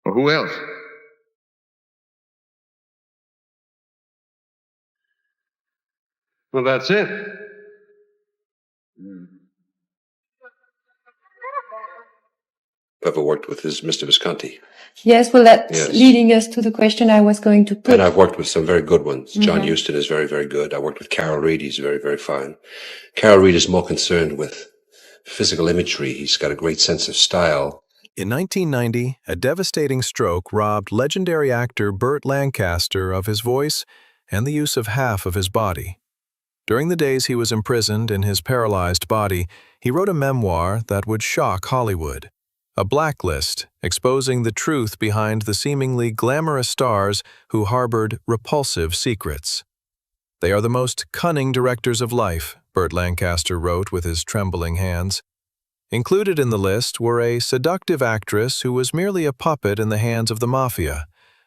Or who else? Well, that's it. Ever worked with this Mr. Visconti? Yes, well, that's leading us to the question I was going to put. And I've worked with some very good ones. John Huston is very, very good. I worked with Carol Reed. He's very, very fine. Carol Reed is more concerned with physical imagery. He's got a great sense of style. In 1990, a devastating stroke robbed legendary actor Burt Lancaster of his voice and the use of half of his body. During the days he was imprisoned in his paralyzed body, he wrote a memoir that would shock Hollywood. A blacklist exposing the truth behind the seemingly glamorous stars who harbored repulsive secrets. "They are the most cunning directors of life," Burt Lancaster wrote with his trembling hands. Included in the list were a seductive actress who was merely a puppet in the hands of the mafia,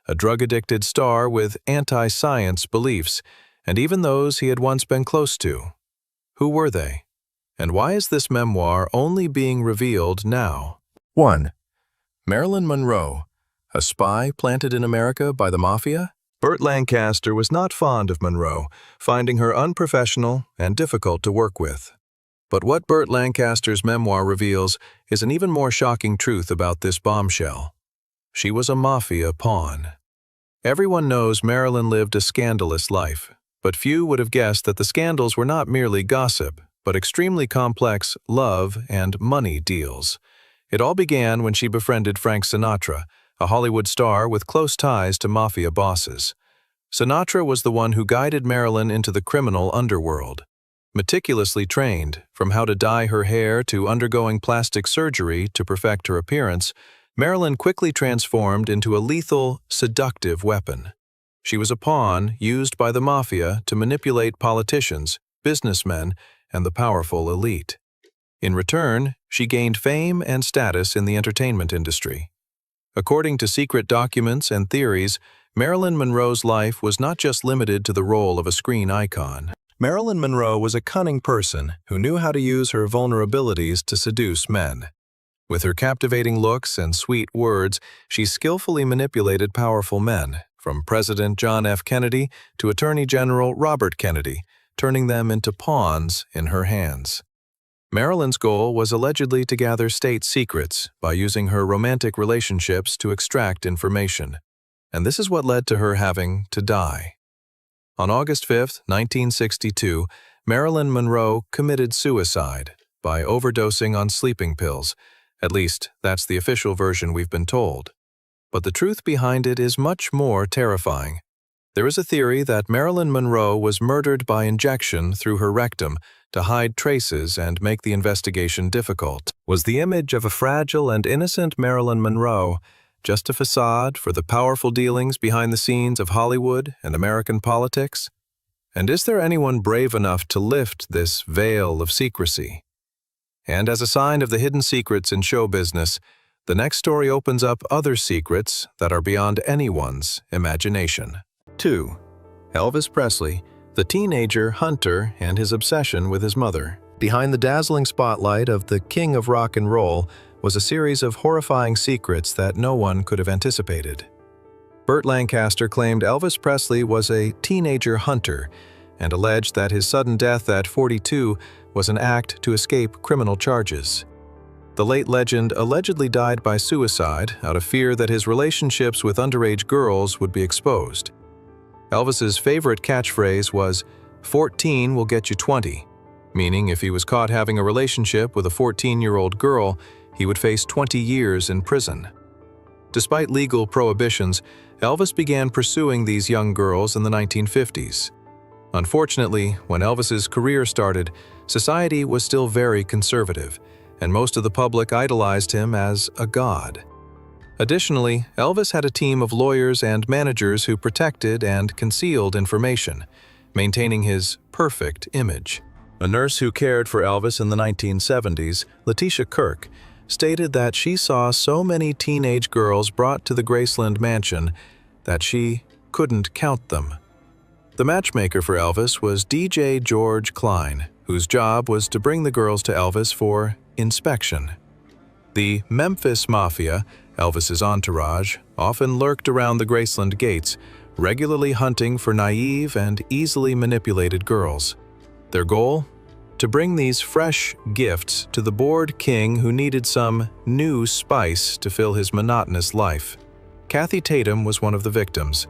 a drug-addicted star with anti-science beliefs, and even those he had once been close to. Who were they? And why is this memoir only being revealed now? 1. Marilyn Monroe, a spy planted in America by the mafia? Burt Lancaster was not fond of Monroe, finding her unprofessional and difficult to work with. But what Burt Lancaster's memoir reveals is an even more shocking truth about this bombshell. She was a mafia pawn. Everyone knows Marilyn lived a scandalous life, but few would have guessed that the scandals were not merely gossip, but extremely complex love and money deals. It all began when she befriended Frank Sinatra, a Hollywood star with close ties to mafia bosses. Sinatra was the one who guided Marilyn into the criminal underworld. Meticulously trained, from how to dye her hair to undergoing plastic surgery to perfect her appearance, Marilyn quickly transformed into a lethal, seductive weapon. She was a pawn used by the mafia to manipulate politicians, businessmen, and the powerful elite. In return, she gained fame and status in the entertainment industry. According to secret documents and theories, Marilyn Monroe's life was not just limited to the role of a screen icon. Marilyn Monroe was a cunning person who knew how to use her vulnerabilities to seduce men. With her captivating looks and sweet words, she skillfully manipulated powerful men, from President John F. Kennedy to Attorney General Robert Kennedy, turning them into pawns in her hands. Marilyn's goal was allegedly to gather state secrets by using her romantic relationships to extract information, and this is what led to her having to die. On August 5, 1962, Marilyn Monroe committed suicide by overdosing on sleeping pills. At least, that's the official version we've been told. But the truth behind it is much more terrifying. There is a theory that Marilyn Monroe was murdered by injection through her rectum to hide traces and make the investigation difficult. Was the image of a fragile and innocent Marilyn Monroe just a facade for the powerful dealings behind the scenes of Hollywood and American politics? And is there anyone brave enough to lift this veil of secrecy? And as a sign of the hidden secrets in show business, the next story opens up other secrets that are beyond anyone's imagination. 2. Elvis Presley, the teenager Hunter and his obsession with his mother. Behind the dazzling spotlight of the king of rock and roll was a series of horrifying secrets that no one could have anticipated. Burt Lancaster claimed Elvis Presley was a teenager Hunter and alleged that his sudden death at 42 was an act to escape criminal charges. The late legend allegedly died by suicide out of fear that his relationships with underage girls would be exposed. Elvis's favorite catchphrase was, "14 will get you 20," meaning if he was caught having a relationship with a 14-year-old girl, he would face 20 years in prison. Despite legal prohibitions, Elvis began pursuing these young girls in the 1950s. Unfortunately, when Elvis's career started, society was still very conservative, and most of the public idolized him as a god. Additionally, Elvis had a team of lawyers and managers who protected and concealed information, maintaining his perfect image. A nurse who cared for Elvis in the 1970s, Letitia Kirk, stated that she saw so many teenage girls brought to the Graceland mansion that she couldn't count them. The matchmaker for Elvis was DJ George Klein, whose job was to bring the girls to Elvis for inspection. The Memphis Mafia Elvis's entourage often lurked around the Graceland gates, regularly hunting for naive and easily manipulated girls. Their goal? To bring these fresh gifts to the bored king who needed some new spice to fill his monotonous life. Kathy Tatum was one of the victims.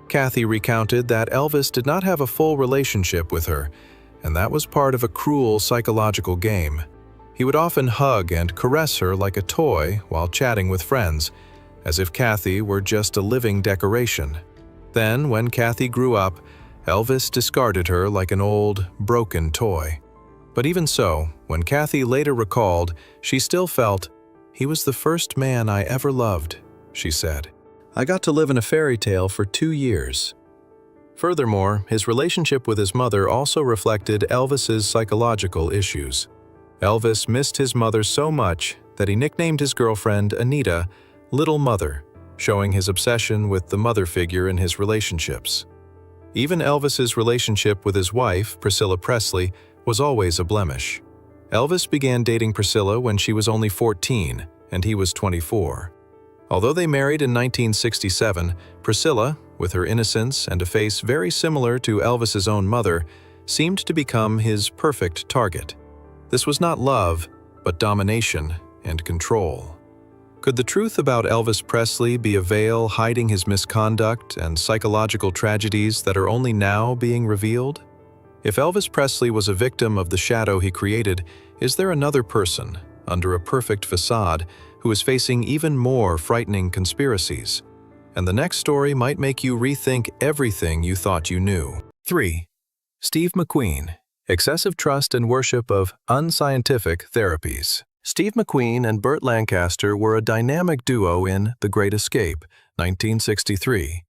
Kathy recounted that Elvis did not have a full relationship with her, and that was part of a cruel psychological game. He would often hug and caress her like a toy while chatting with friends, as if Kathy were just a living decoration. Then, when Kathy grew up, Elvis discarded her like an old, broken toy. But even so, when Kathy later recalled, she still felt, "He was the first man I ever loved," she said. "I got to live in a fairy tale for 2 years." Furthermore, his relationship with his mother also reflected Elvis's psychological issues. Elvis missed his mother so much that he nicknamed his girlfriend, Anita, Little Mother, showing his obsession with the mother figure in his relationships. Even Elvis's relationship with his wife, Priscilla Presley, was always a blemish. Elvis began dating Priscilla when she was only 14, and he was 24. Although they married in 1967, Priscilla, with her innocence and a face very similar to Elvis's own mother, seemed to become his perfect target. This was not love, but domination and control. Could the truth about Elvis Presley be a veil hiding his misconduct and psychological tragedies that are only now being revealed? If Elvis Presley was a victim of the shadow he created, is there another person, under a perfect facade, who is facing even more frightening conspiracies? And the next story might make you rethink everything you thought you knew. 3. Steve McQueen. Excessive trust and worship of unscientific therapies. Steve McQueen and Burt Lancaster were a dynamic duo in The Great Escape, 1963.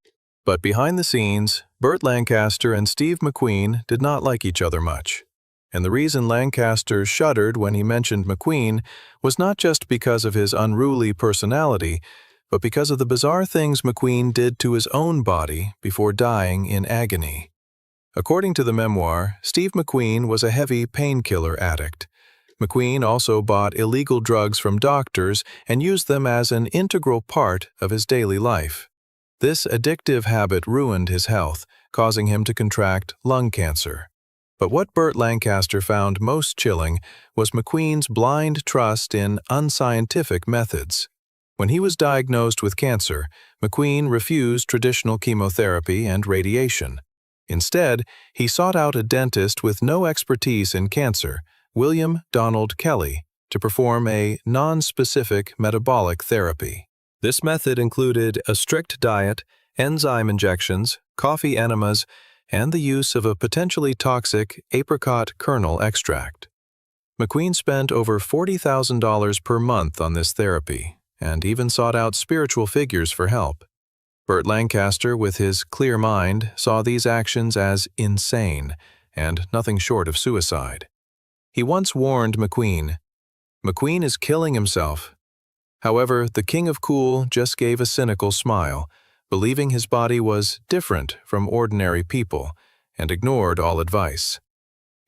But behind the scenes, Burt Lancaster and Steve McQueen did not like each other much. And the reason Lancaster shuddered when he mentioned McQueen was not just because of his unruly personality, but because of the bizarre things McQueen did to his own body before dying in agony. According to the memoir, Steve McQueen was a heavy painkiller addict. McQueen also bought illegal drugs from doctors and used them as an integral part of his daily life. This addictive habit ruined his health, causing him to contract lung cancer. But what Burt Lancaster found most chilling was McQueen's blind trust in unscientific methods. When he was diagnosed with cancer, McQueen refused traditional chemotherapy and radiation. Instead, he sought out a dentist with no expertise in cancer, William Donald Kelly, to perform a non-specific metabolic therapy. This method included a strict diet, enzyme injections, coffee enemas, and the use of a potentially toxic apricot kernel extract. McQueen spent over $40,000 per month on this therapy, and even sought out spiritual figures for help. Burt Lancaster, with his clear mind, saw these actions as insane and nothing short of suicide. He once warned McQueen, "McQueen is killing himself." However, the King of Cool just gave a cynical smile, believing his body was different from ordinary people, and ignored all advice.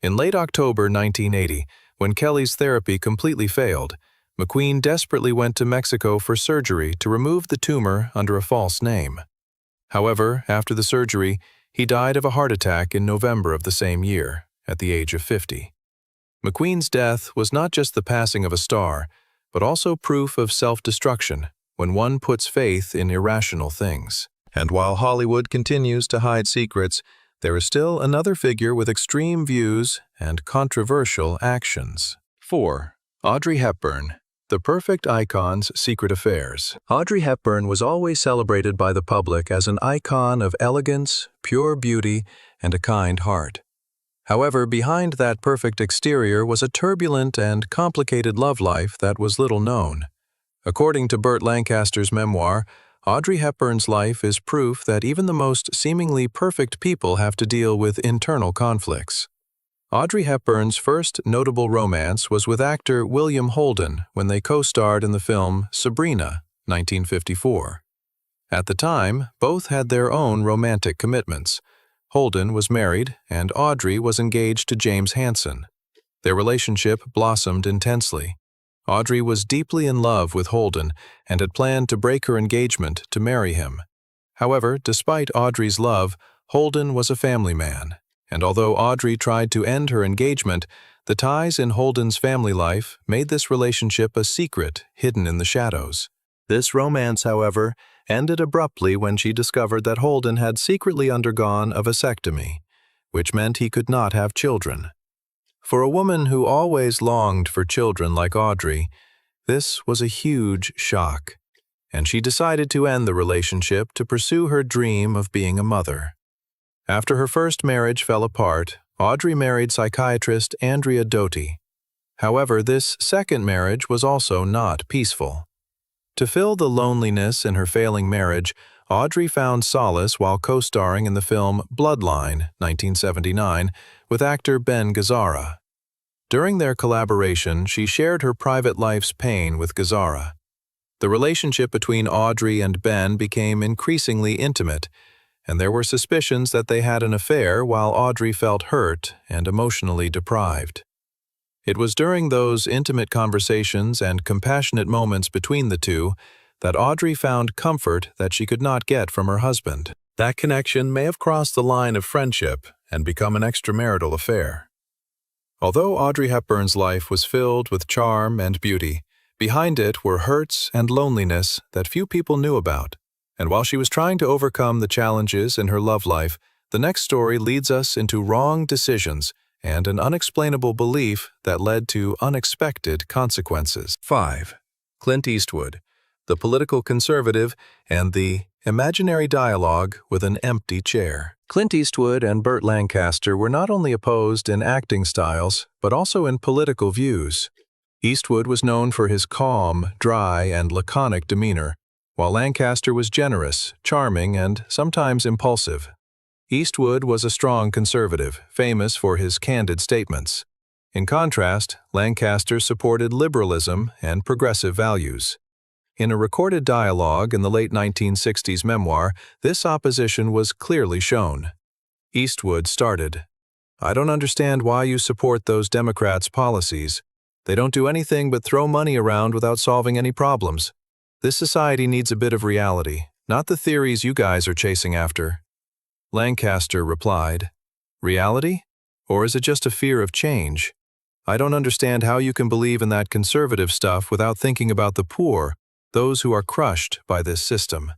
In late October 1980, when Kelly's therapy completely failed, McQueen desperately went to Mexico for surgery to remove the tumor under a false name. However, after the surgery, he died of a heart attack in November of the same year, at the age of 50. McQueen's death was not just the passing of a star, but also proof of self-destruction when one puts faith in irrational things. And while Hollywood continues to hide secrets, there is still another figure with extreme views and controversial actions. 4. Audrey Hepburn. The perfect icon's secret affairs. Audrey Hepburn was always celebrated by the public as an icon of elegance, pure beauty, and a kind heart. However, behind that perfect exterior was a turbulent and complicated love life that was little known. According to Burt Lancaster's memoir, Audrey Hepburn's life is proof that even the most seemingly perfect people have to deal with internal conflicts. Audrey Hepburn's first notable romance was with actor William Holden when they co-starred in the film Sabrina, 1954. At the time, both had their own romantic commitments. Holden was married, and Audrey was engaged to James Hansen. Their relationship blossomed intensely. Audrey was deeply in love with Holden and had planned to break her engagement to marry him. However, despite Audrey's love, Holden was a family man, and although Audrey tried to end her engagement, the ties in Holden's family life made this relationship a secret hidden in the shadows. This romance, however, ended abruptly when she discovered that Holden had secretly undergone a vasectomy, which meant he could not have children. For a woman who always longed for children like Audrey, this was a huge shock, and she decided to end the relationship to pursue her dream of being a mother. After her first marriage fell apart, Audrey married psychiatrist Andrea Doty. However, this second marriage was also not peaceful. To fill the loneliness in her failing marriage, Audrey found solace while co-starring in the film Bloodline, 1979, with actor Ben Gazzara. During their collaboration, she shared her private life's pain with Gazzara. The relationship between Audrey and Ben became increasingly intimate, and there were suspicions that they had an affair while Audrey felt hurt and emotionally deprived. It was during those intimate conversations and compassionate moments between the two that Audrey found comfort that she could not get from her husband. That connection may have crossed the line of friendship and become an extramarital affair. Although Audrey Hepburn's life was filled with charm and beauty, behind it were hurts and loneliness that few people knew about. And while she was trying to overcome the challenges in her love life, the next story leads us into wrong decisions and an unexplainable belief that led to unexpected consequences. 5. Clint Eastwood, the political conservative, and the imaginary dialogue with an empty chair. Clint Eastwood and Burt Lancaster were not only opposed in acting styles, but also in political views. Eastwood was known for his calm, dry, and laconic demeanor, while Lancaster was generous, charming, and sometimes impulsive. Eastwood was a strong conservative, famous for his candid statements. In contrast, Lancaster supported liberalism and progressive values. In a recorded dialogue in the late 1960s memoir, this opposition was clearly shown. Eastwood started, "I don't understand why you support those Democrats' policies. They don't do anything but throw money around without solving any problems. This society needs a bit of reality, not the theories you guys are chasing after." Lancaster replied, "Reality? Or is it just a fear of change? I don't understand how you can believe in that conservative stuff without thinking about the poor, those who are crushed by this system.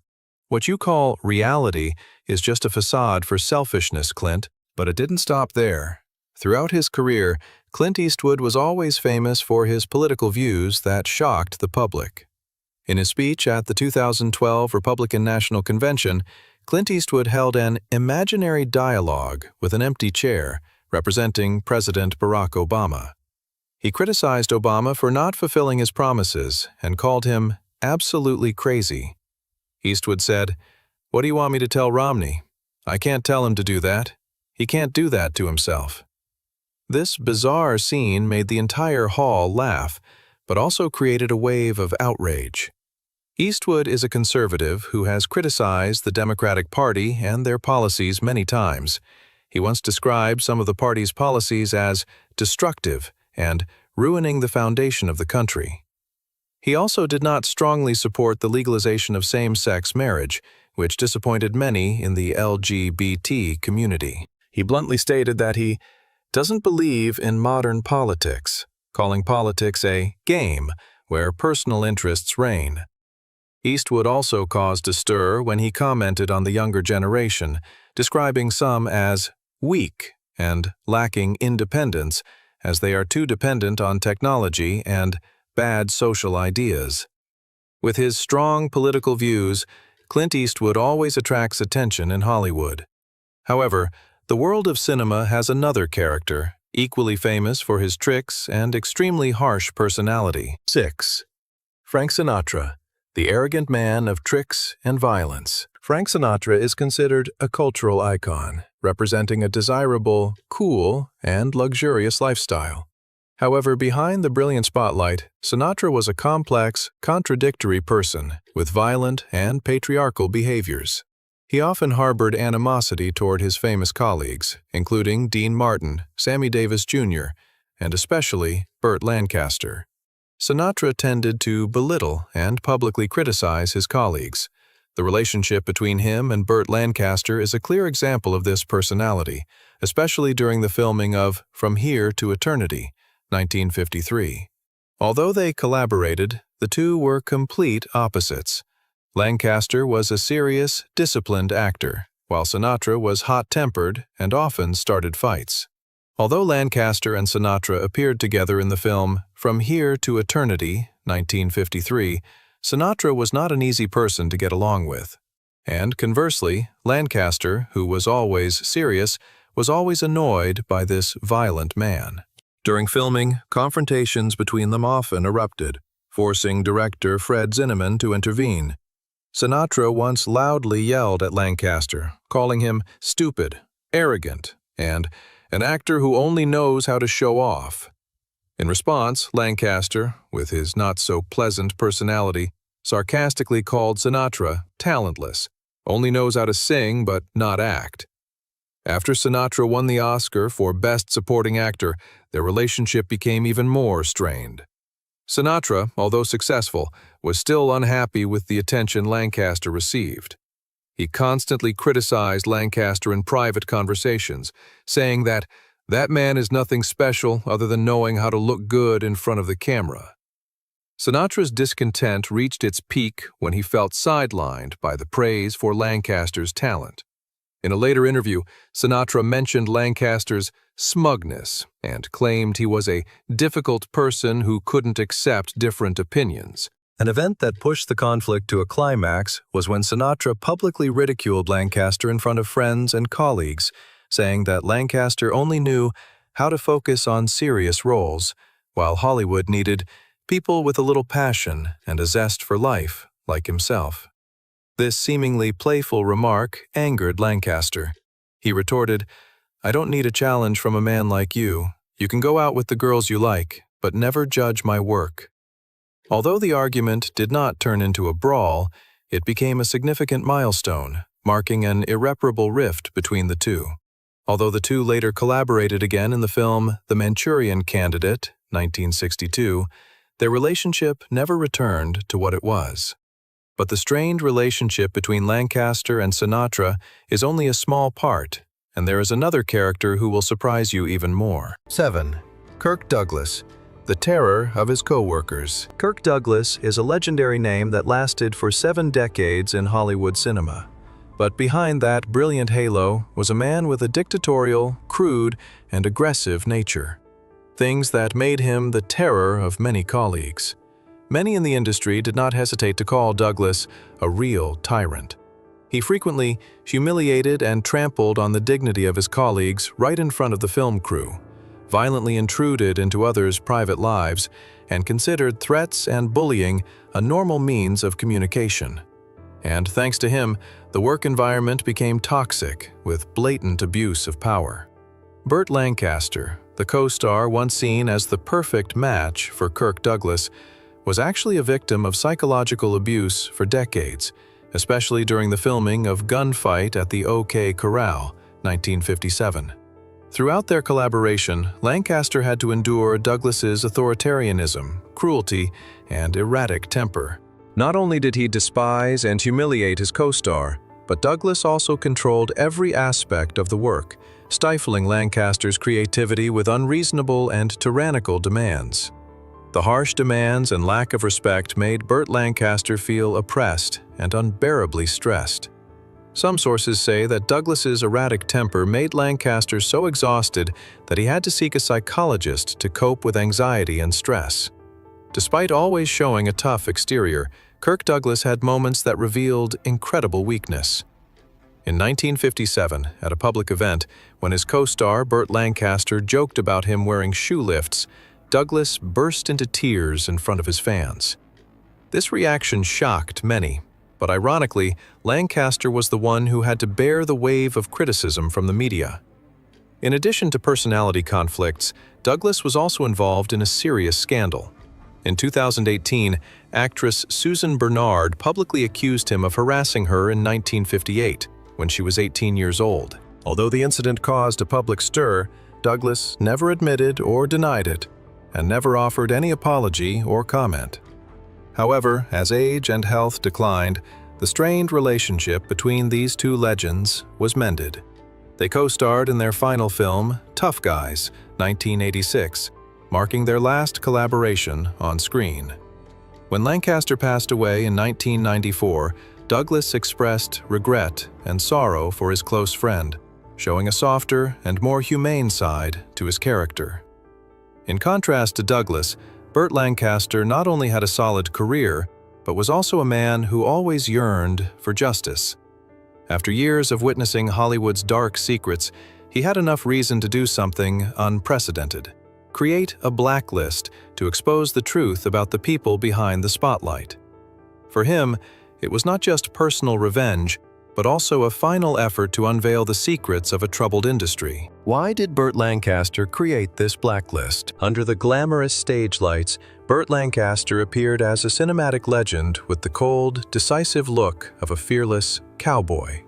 What you call reality is just a facade for selfishness, Clint." But it didn't stop there. Throughout his career, Clint Eastwood was always famous for his political views that shocked the public. In his speech at the 2012 Republican National Convention, Clint Eastwood held an imaginary dialogue with an empty chair representing President Barack Obama. He criticized Obama for not fulfilling his promises and called him absolutely crazy. Eastwood said, "What do you want me to tell Romney? I can't tell him to do that. He can't do that to himself." This bizarre scene made the entire hall laugh, but also created a wave of outrage. Eastwood is a conservative who has criticized the Democratic Party and their policies many times. He once described some of the party's policies as destructive and ruining the foundation of the country. He also did not strongly support the legalization of same-sex marriage, which disappointed many in the LGBT community. He bluntly stated that he doesn't believe in modern politics, calling politics a game where personal interests reign. Eastwood also caused a stir when he commented on the younger generation, describing some as weak and lacking independence, as they are too dependent on technology and bad social ideas. With his strong political views, Clint Eastwood always attracts attention in Hollywood. However, the world of cinema has another character, equally famous for his tricks and extremely harsh personality. 6. Frank Sinatra, the arrogant man of tricks and violence. Frank Sinatra is considered a cultural icon, representing a desirable, cool, and luxurious lifestyle. However, behind the brilliant spotlight, Sinatra was a complex, contradictory person with violent and patriarchal behaviors. He often harbored animosity toward his famous colleagues, including Dean Martin, Sammy Davis Jr., and especially Burt Lancaster. Sinatra tended to belittle and publicly criticize his colleagues. The relationship between him and Burt Lancaster is a clear example of this personality, especially during the filming of From Here to Eternity, 1953. Although they collaborated, the two were complete opposites. Lancaster was a serious, disciplined actor, while Sinatra was hot-tempered and often started fights. Although Lancaster and Sinatra appeared together in the film From Here to Eternity, 1953, Sinatra was not an easy person to get along with. And conversely, Lancaster, who was always serious, was always annoyed by this violent man. During filming, confrontations between them often erupted, forcing director Fred Zinnemann to intervene. Sinatra once loudly yelled at Lancaster, calling him stupid, arrogant, and an actor who only knows how to show off. In response, Lancaster, with his not-so-pleasant personality, sarcastically called Sinatra talentless, only knows how to sing but not act. After Sinatra won the Oscar for Best Supporting Actor, their relationship became even more strained. Sinatra, although successful, was still unhappy with the attention Lancaster received. He constantly criticized Lancaster in private conversations, saying that man is nothing special other than knowing how to look good in front of the camera. Sinatra's discontent reached its peak when he felt sidelined by the praise for Lancaster's talent. In a later interview, Sinatra mentioned Lancaster's smugness and claimed he was a difficult person who couldn't accept different opinions. An event that pushed the conflict to a climax was when Sinatra publicly ridiculed Lancaster in front of friends and colleagues, saying that Lancaster only knew how to focus on serious roles, while Hollywood needed people with a little passion and a zest for life, like himself. This seemingly playful remark angered Lancaster. He retorted, "I don't need a challenge from a man like you. You can go out with the girls you like, but never judge my work." Although the argument did not turn into a brawl, it became a significant milestone, marking an irreparable rift between the two. Although the two later collaborated again in the film The Manchurian Candidate, 1962, their relationship never returned to what it was. But the strained relationship between Lancaster and Sinatra is only a small part, and there is another character who will surprise you even more. 7. Kirk Douglas, the terror of his co-workers. Kirk Douglas is a legendary name that lasted for 7 decades in Hollywood cinema. But behind that brilliant halo was a man with a dictatorial, crude, and aggressive nature. Things that made him the terror of many colleagues. Many in the industry did not hesitate to call Douglas a real tyrant. He frequently humiliated and trampled on the dignity of his colleagues right in front of the film crew, violently intruded into others' private lives, and considered threats and bullying a normal means of communication. And thanks to him, the work environment became toxic, with blatant abuse of power. Burt Lancaster, the co-star once seen as the perfect match for Kirk Douglas, was actually a victim of psychological abuse for decades, especially during the filming of Gunfight at the OK Corral, 1957. Throughout their collaboration, Lancaster had to endure Douglas's authoritarianism, cruelty, and erratic temper. Not only did he despise and humiliate his co-star, but Douglas also controlled every aspect of the work, stifling Lancaster's creativity with unreasonable and tyrannical demands. The harsh demands and lack of respect made Burt Lancaster feel oppressed and unbearably stressed. Some sources say that Douglas's erratic temper made Lancaster so exhausted that he had to seek a psychologist to cope with anxiety and stress. Despite always showing a tough exterior, Kirk Douglas had moments that revealed incredible weakness. In 1957, at a public event, when his co-star Burt Lancaster joked about him wearing shoe lifts, Douglas burst into tears in front of his fans. This reaction shocked many, but ironically, Lancaster was the one who had to bear the wave of criticism from the media. In addition to personality conflicts, Douglas was also involved in a serious scandal. In 2018, actress Susan Bernard publicly accused him of harassing her in 1958, when she was 18 years old. Although the incident caused a public stir, Douglas never admitted or denied it. and never offered any apology or comment. However, as age and health declined, the strained relationship between these two legends was mended. They co-starred in their final film, Tough Guys, 1986, marking their last collaboration on screen. When Lancaster passed away in 1994, Douglas expressed regret and sorrow for his close friend, showing a softer and more humane side to his character. In contrast to Douglas, Burt Lancaster not only had a solid career, but was also a man who always yearned for justice. After years of witnessing Hollywood's dark secrets, he had enough reason to do something unprecedented: create a blacklist to expose the truth about the people behind the spotlight. For him, it was not just personal revenge, but also a final effort to unveil the secrets of a troubled industry. Why did Burt Lancaster create this blacklist? Under the glamorous stage lights, Burt Lancaster appeared as a cinematic legend with the cold, decisive look of a fearless cowboy.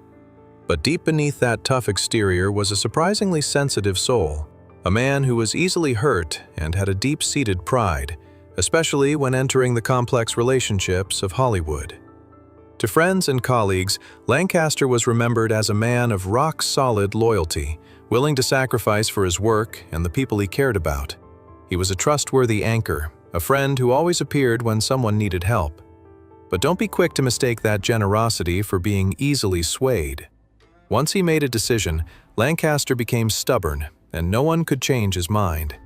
But deep beneath that tough exterior was a surprisingly sensitive soul, a man who was easily hurt and had a deep-seated pride, especially when entering the complex relationships of Hollywood. To friends and colleagues, Lancaster was remembered as a man of rock-solid loyalty, willing to sacrifice for his work and the people he cared about. He was a trustworthy anchor, a friend who always appeared when someone needed help. But don't be quick to mistake that generosity for being easily swayed. Once he made a decision, Lancaster became stubborn, and no one could change his mind.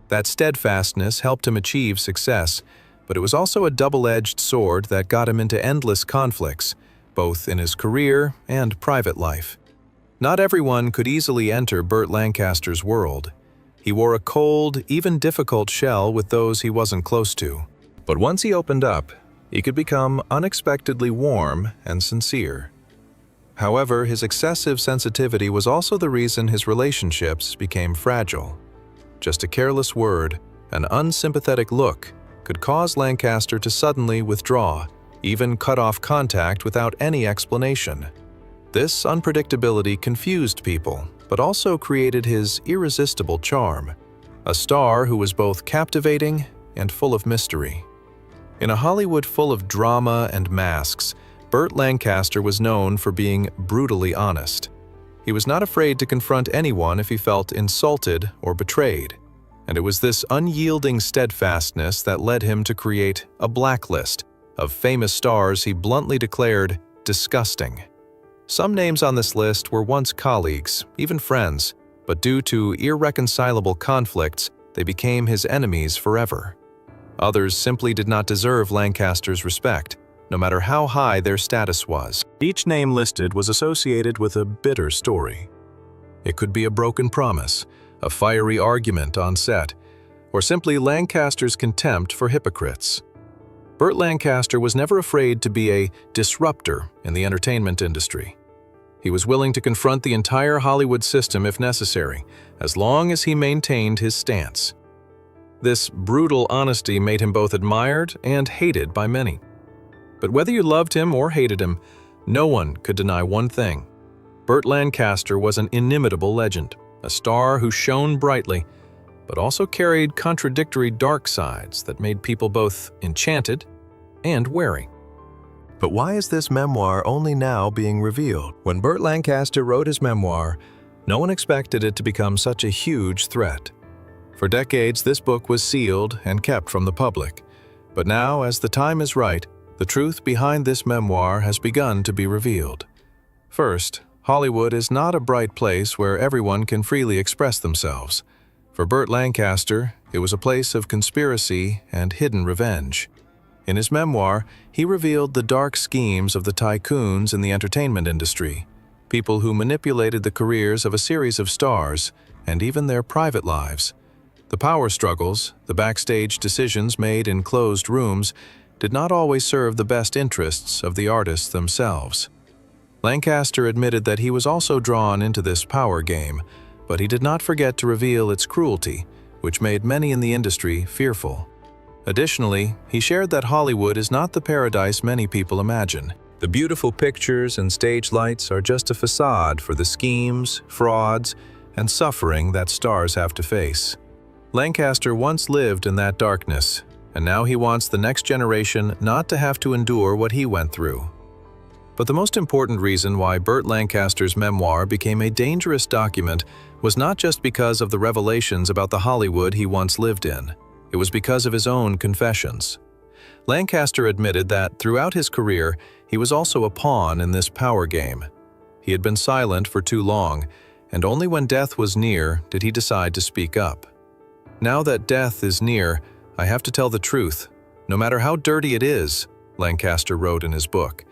That steadfastness helped him achieve success, but it was also a double-edged sword that got him into endless conflicts, both in his career and private life. Not everyone could easily enter Burt Lancaster's world. He wore a cold, even difficult shell with those he wasn't close to. But once he opened up, he could become unexpectedly warm and sincere. However, his excessive sensitivity was also the reason his relationships became fragile. Just a careless word, an unsympathetic look, could cause Lancaster to suddenly withdraw, even cut off contact without any explanation. This unpredictability confused people, but also created his irresistible charm, a star who was both captivating and full of mystery. In a Hollywood full of drama and masks, Burt Lancaster was known for being brutally honest. He was not afraid to confront anyone if he felt insulted or betrayed. And it was this unyielding steadfastness that led him to create a blacklist of famous stars he bluntly declared disgusting. Some names on this list were once colleagues, even friends, but due to irreconcilable conflicts, they became his enemies forever. Others simply did not deserve Lancaster's respect, no matter how high their status was. Each name listed was associated with a bitter story. It could be a broken promise, a fiery argument on set, or simply Lancaster's contempt for hypocrites. Burt Lancaster was never afraid to be a disruptor in the entertainment industry. He was willing to confront the entire Hollywood system if necessary, as long as he maintained his stance. This brutal honesty made him both admired and hated by many. But whether you loved him or hated him, no one could deny one thing: Burt Lancaster was an inimitable legend. A star who shone brightly, but also carried contradictory dark sides that made people both enchanted and wary. But why is this memoir only now being revealed? When Burt Lancaster wrote his memoir, no one expected it to become such a huge threat. For decades, this book was sealed and kept from the public. But now, as the time is right, the truth behind this memoir has begun to be revealed. First, Hollywood is not a bright place where everyone can freely express themselves. For Burt Lancaster, it was a place of conspiracy and hidden revenge. In his memoir, he revealed the dark schemes of the tycoons in the entertainment industry, people who manipulated the careers of a series of stars and even their private lives. The power struggles, the backstage decisions made in closed rooms, did not always serve the best interests of the artists themselves. Lancaster admitted that he was also drawn into this power game, but he did not forget to reveal its cruelty, which made many in the industry fearful. Additionally, he shared that Hollywood is not the paradise many people imagine. The beautiful pictures and stage lights are just a facade for the schemes, frauds, and suffering that stars have to face. Lancaster once lived in that darkness, and now he wants the next generation not to have to endure what he went through. But the most important reason why Burt Lancaster's memoir became a dangerous document was not just because of the revelations about the Hollywood he once lived in. It was because of his own confessions. Lancaster admitted that throughout his career, he was also a pawn in this power game. He had been silent for too long, and only when death was near did he decide to speak up. Now that death is near, I have to tell the truth, no matter how dirty it is, Lancaster wrote in his book.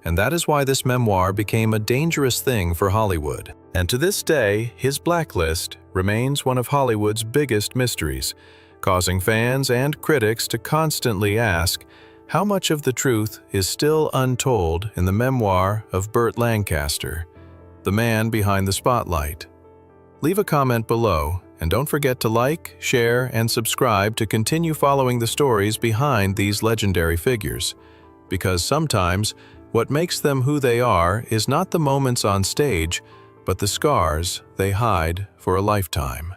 And that is why this memoir became a dangerous thing for Hollywood. And to this day, his blacklist remains one of Hollywood's biggest mysteries, causing fans and critics to constantly ask how much of the truth is still untold in the memoir of Burt Lancaster, the man behind the spotlight. Leave a comment below, and don't forget to like, share, and subscribe to continue following the stories behind these legendary figures. Because sometimes, what makes them who they are is not the moments on stage, but the scars they hide for a lifetime.